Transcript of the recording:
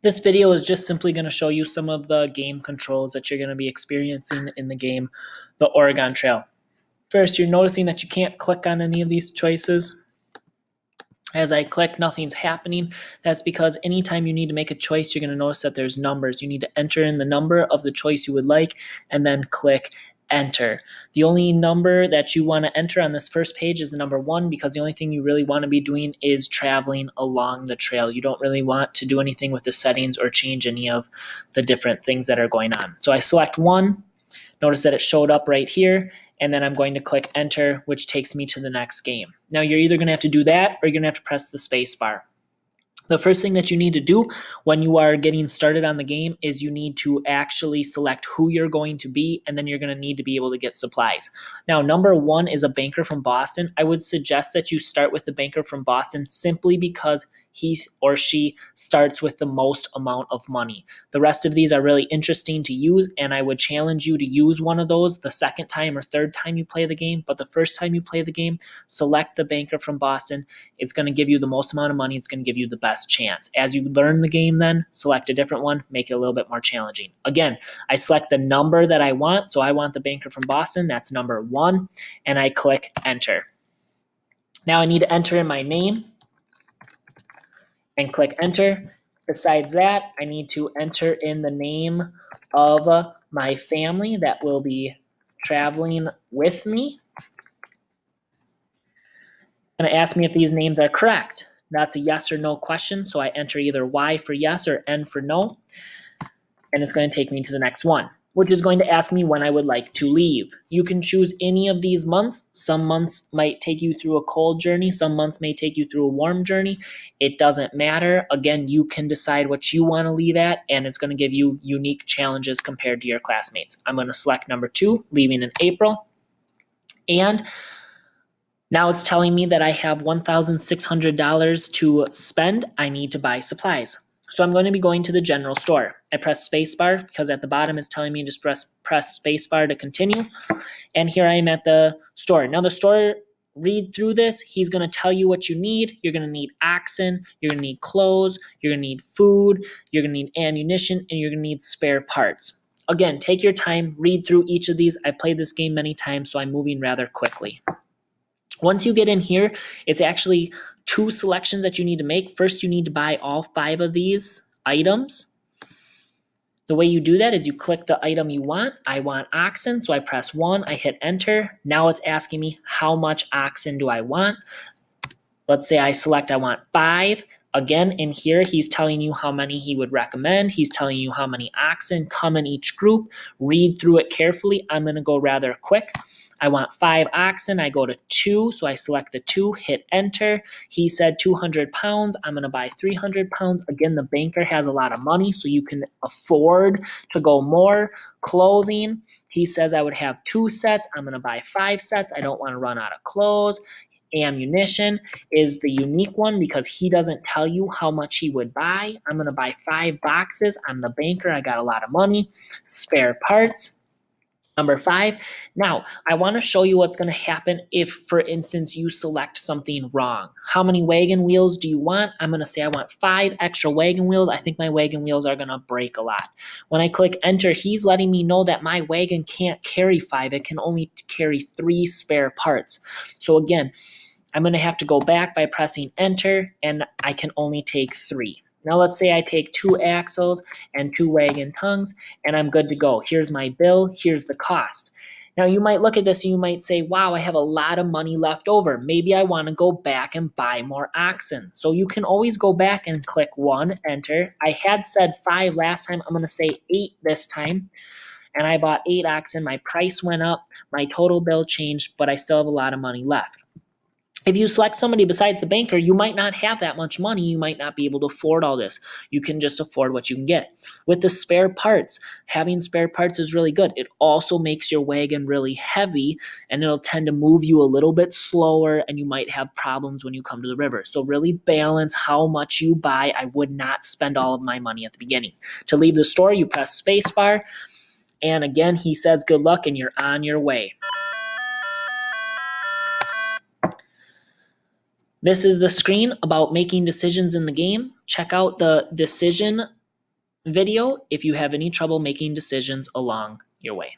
This video is just simply going to show you some of the game controls that you're going to be experiencing in the game, the Oregon Trail. First, you're noticing that you can't click on any of these choices. As I click, nothing's happening. That's because anytime you need to make a choice, you're going to notice that there's numbers. You need to enter in the number of the choice you would like and then click enter. The only number that you want to enter on this first page is the number 1 because the only thing you really want to be doing is traveling along the trail. You don't really want to do anything with the settings or change any of the different things that are going on. So I select 1. Notice that it showed up right here, and then I'm going to click enter, which takes me to the next game. Now you're either going to have to do that or you're going to have to press the space bar. The first thing that you need to do when you are getting started on the game is you need to actually select who you're going to be, and then you're going to need to be able to get supplies. Now, number 1 is a banker from Boston. I would suggest that you start with the banker from Boston simply because he or she starts with the most amount of money. The rest of these are really interesting to use, and I would challenge you to use one of those the second time or third time you play the game. But the first time you play the game, select the banker from Boston. It's going to give you the most amount of money. It's going to give you the best chance. As you learn the game then, select a different one, make it a little bit more challenging. Again, I select the number that I want. So I want the banker from Boston. That's number 1, and I click enter. Now I need to enter in my name and click enter. Besides that, I need to enter in the name of my family that will be traveling with me. And it asks me if these names are correct. That's a yes or no question, so I enter either Y for yes or N for no, and it's going to take me to the next one, which is going to ask me when I would like to leave. You can choose any of these months. Some months might take you through a cold journey. Some months may take you through a warm journey. It doesn't matter. Again, you can decide what you want to leave at, and it's going to give you unique challenges compared to your classmates. I'm going to select number 2, leaving in April, and now it's telling me that I have $1,600 to spend. I need to buy supplies. So I'm going to be going to the general store. I press spacebar because at the bottom it's telling me just press spacebar to continue. And here I am at the store. Now the store, read through this. He's going to tell you what you need. You're going to need oxen. You're going to need clothes. You're going to need food. You're going to need ammunition. And you're going to need spare parts. Again, take your time. Read through each of these. I played this game many times, so I'm moving rather quickly. Once you get in here, it's actually 2 selections that you need to make. First, you need to buy all 5 of these items. The way you do that is you click the item you want. I want oxen, so I press 1, I hit enter. Now it's asking me how much oxen do I want. Let's say I select I want 5. Again, in here, he's telling you how many he would recommend. He's telling you how many oxen come in each group. Read through it carefully. I'm going to go rather quick. I want 5 oxen. I go to 2, so I select the 2, hit enter. He said 200 pounds. I'm going to buy 300 pounds. Again, the banker has a lot of money, so you can afford to go more. Clothing, he says I would have 2 sets. I'm going to buy 5 sets. I don't want to run out of clothes. Ammunition is the unique one because he doesn't tell you how much he would buy. I'm going to buy 5 boxes. I'm the banker. I got a lot of money. Spare parts. Number 5. Now, I want to show you what's going to happen if, for instance, you select something wrong. How many wagon wheels do you want? I'm going to say I want 5 extra wagon wheels. I think my wagon wheels are going to break a lot. When I click enter, he's letting me know that my wagon can't carry 5. It can only carry 3 spare parts. So again, I'm going to have to go back by pressing enter, and I can only take 3. Now let's say I take 2 axles and 2 wagon tongues, and I'm good to go. Here's my bill, here's the cost. Now you might look at this and you might say, wow, I have a lot of money left over. Maybe I want to go back and buy more oxen. So you can always go back and click 1, enter. I had said 5 last time, I'm going to say 8 this time. And I bought 8 oxen, my price went up, my total bill changed, but I still have a lot of money left. If you select somebody besides the banker, you might not have that much money. You might not be able to afford all this. You can just afford what you can get. With the spare parts, having spare parts is really good. It also makes your wagon really heavy, and it'll tend to move you a little bit slower, and you might have problems when you come to the river. So really balance how much you buy. I would not spend all of my money at the beginning. To leave the store, you press spacebar, and again, he says good luck, and you're on your way. This is the screen about making decisions in the game. Check out the decision video if you have any trouble making decisions along your way.